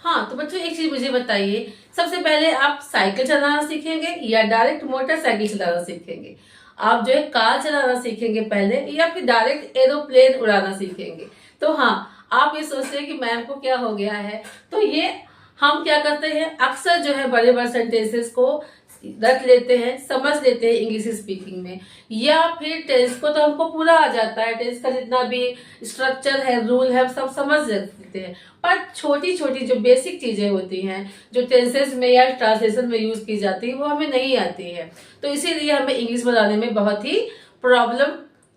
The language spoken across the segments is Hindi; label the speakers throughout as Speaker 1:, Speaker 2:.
Speaker 1: हाँ, तो बच्चों एक चीज मुझे बताइए, सबसे पहले आप साइकिल चलाना सीखेंगे या डायरेक्ट मोटरसाइकिल चलाना सीखेंगे? आप जो है कार चलाना सीखेंगे पहले या फिर डायरेक्ट एरोप्लेन उड़ाना सीखेंगे? तो हाँ, आप ये सोचते हैं कि मैम को क्या हो गया है, तो ये हम क्या करते हैं, अक्सर जो है बड़े बड़े सेंटेंसेस को रट लेते हैं, समझ लेते हैं इंग्लिश स्पीकिंग में, या फिर टेंस को तो हमको पूरा आ जाता है, टेंस का जितना भी स्ट्रक्चर है, रूल है, सब समझ लेते हैं। पर छोटी छोटी जो बेसिक चीजें होती हैं, जो टेंसेस में या ट्रांसलेशन में यूज की जाती है, वो हमें नहीं आती है। तो इसीलिए हमें इंग्लिश बनाने में बहुत ही प्रॉब्लम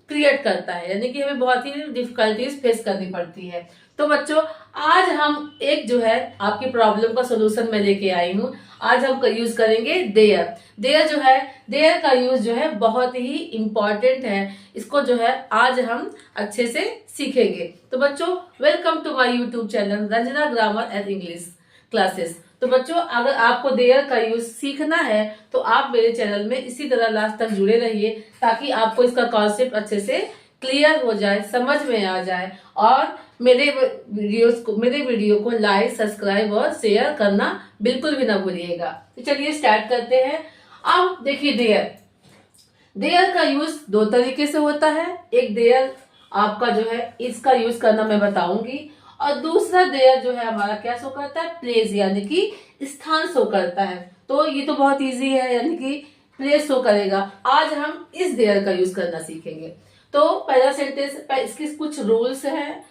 Speaker 1: क्रिएट करता है, यानी कि हमें बहुत ही डिफिकल्टीज फेस करनी पड़ती है। तो बच्चों, आज हम एक जो है आपकी प्रॉब्लम का सोल्यूशन मैं लेके आई हूँ। आज हम यूज करेंगे देयर। देयर जो है, देयर का यूज जो है बहुत ही इंपॉर्टेंट है। इसको जो है आज हम अच्छे से सीखेंगे। तो बच्चों, welcome to my YouTube channel Ranjana grammar and English classes. तो बच्चों, अगर आपको देयर का यूज सीखना है तो आप मेरे चैनल में इसी तरह लास्ट तक जुड़े रहिए, ताकि आपको इसका कॉन्सेप्ट अच्छे से क्लियर हो जाए, समझ में आ जाए। और मेरे वीडियो को लाइक, सब्सक्राइब और शेयर करना बिल्कुल भी ना भूलिएगा। तो चलिए स्टार्ट करते हैं। अब देखिए, देयर देयर का यूज दो तरीके से होता है। एक देयर आपका जो है इसका यूज करना मैं बताऊंगी, और दूसरा देयर जो है हमारा क्या शो करता है, प्लेस, यानी कि स्थान शो करता है। तो ये तो बहुत इजी है, यानी कि प्लेस शो करेगा। आज हम इस देयर का यूज करना सीखेंगे। तो पहला सेंटेंस, इसके कुछ रूल्स हैं,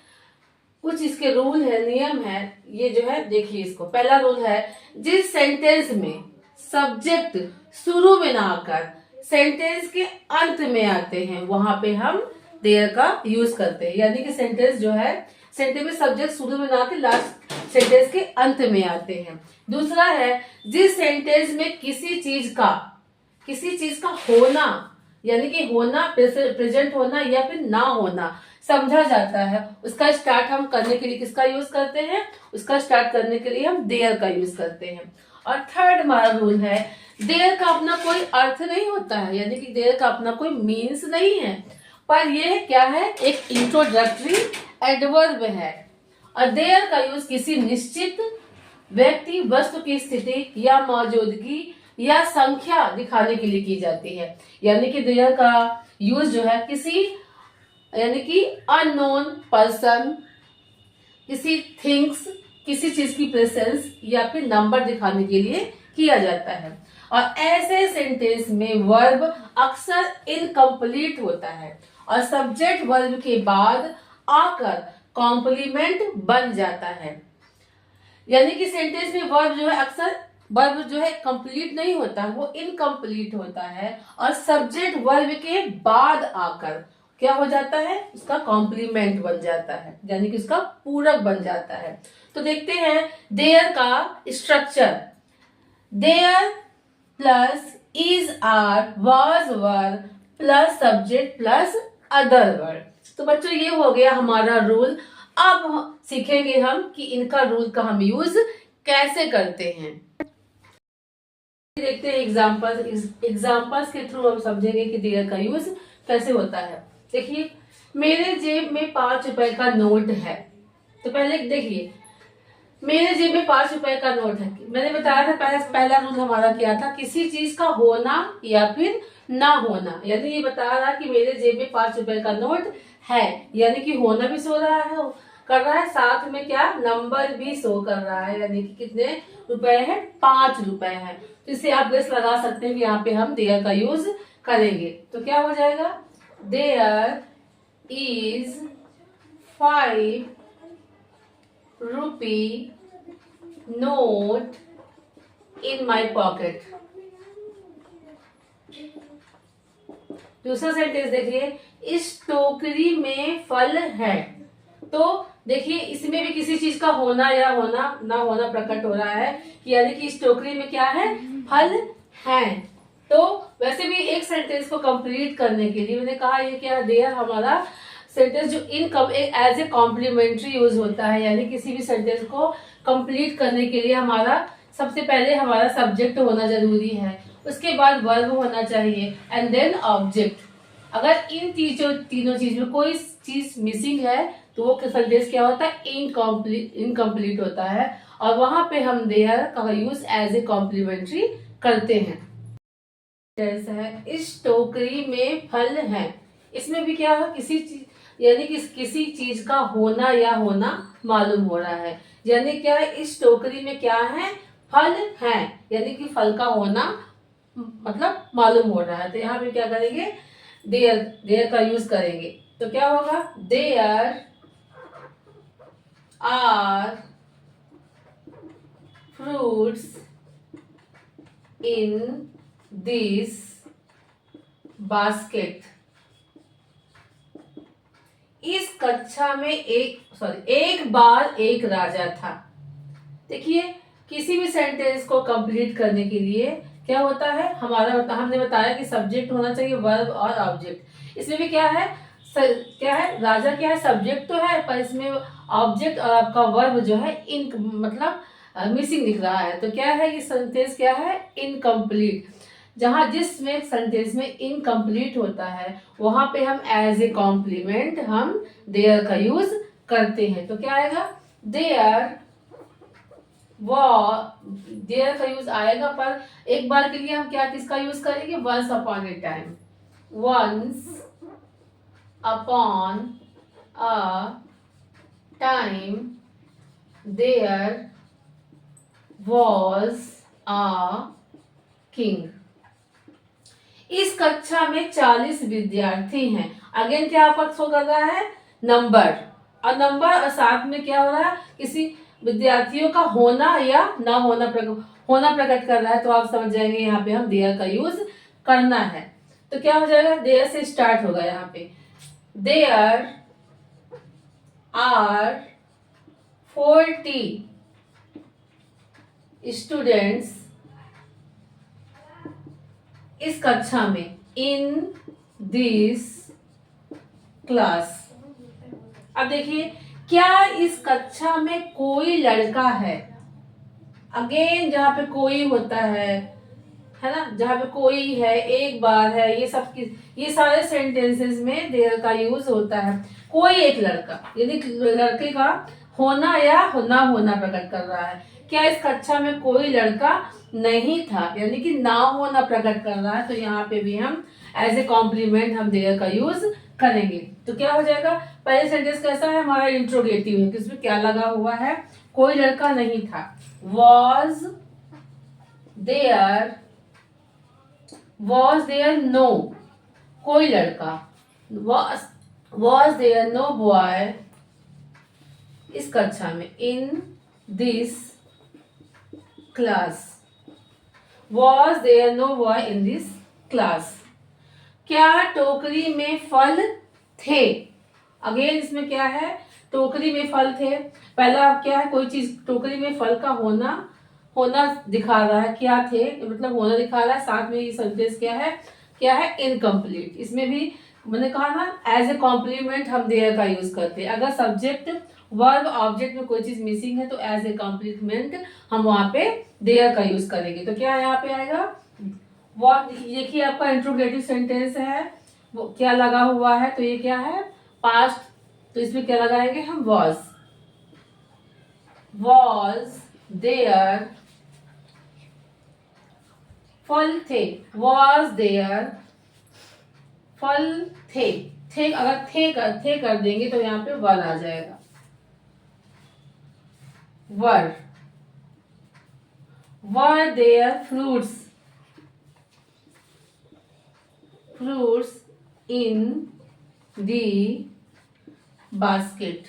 Speaker 1: कुछ इसके रूल है, नियम है। ये जो है देखिए, इसको पहला रूल है, जिस सेंटेंस में सब्जेक्ट शुरू में ना आकर सेंटेंस के अंत में आते हैं, वहां पे हम देयर का यूज करते हैं। यानी कि सेंटेंस जो है, सेंटेंस में सब्जेक्ट शुरू में ना आके लास्ट सेंटेंस के अंत में आते हैं। दूसरा है, जिस सेंटेंस में किसी चीज का होना, यानी कि होना, प्रेजेंट होना या फिर ना होना समझा जाता है, उसका स्टार्ट हम करने के लिए किसका यूज करते हैं, उसका स्टार्ट करने के लिए हम देयर का यूज करते हैं। और थर्ड हमारा रूल है, देयर का अपना कोई अर्थ नहीं होता है, यानी कि देयर का अपना कोई मीन्स नहीं है, पर यह क्या है, एक इंट्रोडक्टरी एडवर्ब है। और देयर का यूज किसी निश्चित व्यक्ति, वस्तु की स्थिति या मौजूदगी या संख्या दिखाने के लिए की जाती है। यानी कि देयर का यूज जो है किसी, यानी कि अननोन पर्सन, किसी थिंग्स, किसी चीज की प्रेजेंस या फिर नंबर दिखाने के लिए किया जाता है। और ऐसे सेंटेंस में वर्ब अक्सर इनकम्प्लीट होता है और सब्जेक्ट वर्ब के बाद आकर कॉम्प्लीमेंट बन जाता है। यानी कि सेंटेंस में वर्ब जो है अक्सर, वर्ब जो है कंप्लीट नहीं होता, वो इनकम्प्लीट होता है, और सब्जेक्ट वर्ब के बाद आकर क्या हो जाता है, उसका कॉम्प्लीमेंट बन जाता है, यानी कि उसका पूरक बन जाता है। तो देखते हैं देयर का structure. There plus is, are, was, were plus subject plus other word. तो बच्चों, ये हो गया हमारा रूल। अब सीखेंगे हम कि इनका रूल का हम यूज कैसे करते हैं। देखते हैं एग्जाम्पल्स के थ्रू हम समझेंगे कि देयर का यूज कैसे होता है। देखिए, मेरे जेब में 5 रुपए का नोट है। तो पहले देखिए, मेरे जेब में 5 रुपए का नोट है। मैंने बताया था पहला रूल हमारा क्या था, किसी चीज का होना या फिर ना होना। यानी ये बता रहा कि मेरे जेब में 5 रुपए का नोट है, यानी कि होना भी सो रहा है, कर रहा है, साथ में क्या, नंबर भी शो कर रहा है, यानी कि कितने रुपए है, 5 रुपए है। तो इससे आप गेस लगा सकते हैं कि यहाँ पे हम देयर का यूज करेंगे। तो क्या हो जाएगा, there is 5 rupee note in my pocket. दूसरा सेंटेंस देखिए, इस टोकरी में फल है। तो देखिए, इसमें भी किसी चीज का होना या होना ना होना प्रकट हो रहा है, यानी कि इस टोकरी में क्या है, फल है। तो वैसे भी एक सेंटेंस को कंप्लीट करने के लिए मैंने कहा, ये क्या, देयर हमारा सेंटेंस जो एज ए कॉम्प्लीमेंट्री यूज होता है, यानी किसी भी सेंटेंस को कंप्लीट करने के लिए हमारा सबसे पहले हमारा सब्जेक्ट होना जरूरी है, उसके बाद वर्ब होना चाहिए, एंड देन ऑब्जेक्ट। अगर इन तीनों चीज में कोई चीज मिसिंग है तो वो सेंटेंस क्या होता है, इनकम्प्लीट होता है, और वहां पे हम देयर का यूज एज ए कॉम्प्लीमेंट्री करते हैं। जैसा है, इस टोकरी में फल है, इसमें भी क्या है, किसी चीज यानी कि किसी चीज का होना या होना मालूम हो रहा है, यानी क्या है, इस टोकरी में क्या है, फल है, यानी कि फल का होना मतलब मालूम हो रहा है। तो यहाँ पे क्या करेंगे, देयर, देयर का यूज करेंगे। तो क्या होगा, there are fruits in this basket. इस कक्षा में एक बार एक राजा था। देखिए, किसी भी सेंटेंस को कंप्लीट करने के लिए क्या होता है, हमने बताया कि सब्जेक्ट होना चाहिए, वर्ब और ऑब्जेक्ट। इसमें भी क्या है, क्या है, राजा क्या है, सब्जेक्ट तो है, पर इसमें ऑब्जेक्ट और आपका वर्ब जो है इन मतलब मिसिंग दिख रहा है। तो क्या है, ये सेंटेंस क्या है, इनकम्प्लीट। जहां जिसमें सेंटेंस में इनकम्प्लीट होता है वहां पे हम एज ए कॉम्प्लीमेंट हम देयर का यूज करते हैं। तो क्या आएगा, देयर देयर का यूज आएगा, पर एक बार के लिए हम क्या किसका यूज करेंगे, once upon a time. Once upon a time there was a king. इस कक्षा में 40 विद्यार्थी हैं। अगेन क्या आपका शो कर रहा है, नंबर, और नंबर और साथ में क्या हो रहा है, किसी विद्यार्थियों का होना या ना होना प्रकट कर रहा है। तो आप समझ जाएंगे यहाँ पे हम देयर का यूज करना है। तो क्या हो जाएगा, देयर से स्टार्ट होगा यहाँ पे, देयर आर 40 स्टूडेंट्स इस कक्षा में, इन दिस क्लास। अब देखिए, क्या इस कक्षा में कोई लड़का है। अगेन जहां पे कोई होता है ना, जहां पे कोई है, एक बार है, ये सारे सेंटेंसेस में देयर का यूज होता है। कोई एक लड़का, यानी लड़के का होना या ना होना प्रकट कर रहा है। क्या इस कक्षा में कोई लड़का नहीं था, यानी कि ना होना प्रकट कर रहा है। तो यहाँ पे भी हम एज ए कॉम्प्लीमेंट हम देयर का यूज करेंगे। तो क्या हो जाएगा, पहले सेंटेंस कैसा है, हमारा इंट्रोगेटिव है, किसमें क्या लगा हुआ है, कोई लड़का नहीं था। वॉज देयर नो, कोई लड़का, वॉज देयर नो बॉय इस कक्षा में, in this class. Was there no boy in this class. क्या टोकरी में फल थे। अगेन इसमें क्या है, टोकरी में फल थे। पहला क्या है, कोई चीज टोकरी में फल का होना दिखा रहा है, क्या थे मतलब होना दिखा रहा है। साथ में ये सेंटेंस क्या है, इनकम्प्लीट। इसमें भी मैंने कहा ना, एज ए कॉम्प्लीमेंट हम देयर का यूज करते हैं। अगर सब्जेक्ट वर्ब ऑब्जेक्ट में कोई चीज मिसिंग है तो एज ए कॉम्प्लीमेंट हम वहां पे देयर का यूज करेंगे। तो क्या यहाँ पे आएगा, वॉट। देखिए आपका इंट्रोगेटिव सेंटेंस है, वो क्या लगा हुआ है, तो ये क्या है, पास्ट। तो इसमें क्या लगाएंगे हम, वॉज देयर फल थे। वॉज देयर फल थे अगर थे कर देंगे तो यहाँ पे वर आ जाएगा, were there fruits in the basket.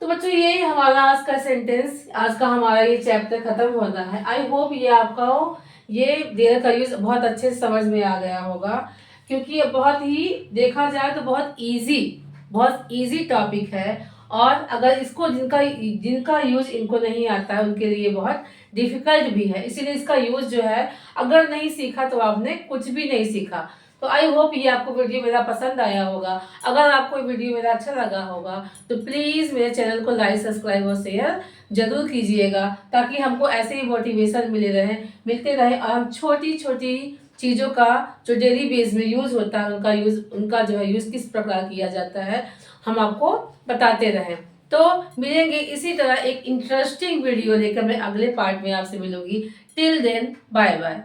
Speaker 1: तो बच्चों यही हमारा आज का सेंटेंस, आज का हमारा ये चैप्टर खत्म हो रहा है। आई होप ये आपका ये देयर का यूज बहुत अच्छे से समझ में आ गया होगा, क्योंकि ये बहुत ही देखा जाए तो बहुत इजी टॉपिक है। और अगर इसको जिनका यूज इनको नहीं आता है उनके लिए बहुत डिफिकल्ट भी है। इसीलिए इसका यूज जो है, अगर नहीं सीखा तो आपने कुछ भी नहीं सीखा। तो आई होप ये आपको वीडियो मेरा पसंद आया होगा। अगर आपको वीडियो मेरा अच्छा लगा होगा तो प्लीज़ मेरे चैनल को लाइक, सब्सक्राइब और शेयर जरूर कीजिएगा, ताकि हमको ऐसे ही मोटिवेशन मिलते रहे और हम छोटी छोटी चीज़ों का जो डेली बेस में यूज़ होता है उनका जो है यूज़ किस प्रकार किया जाता है हम आपको बताते रहें। तो मिलेंगे इसी तरह एक इंटरेस्टिंग वीडियो लेकर मैं अगले पार्ट में आपसे मिलूंगी। Till then bye bye.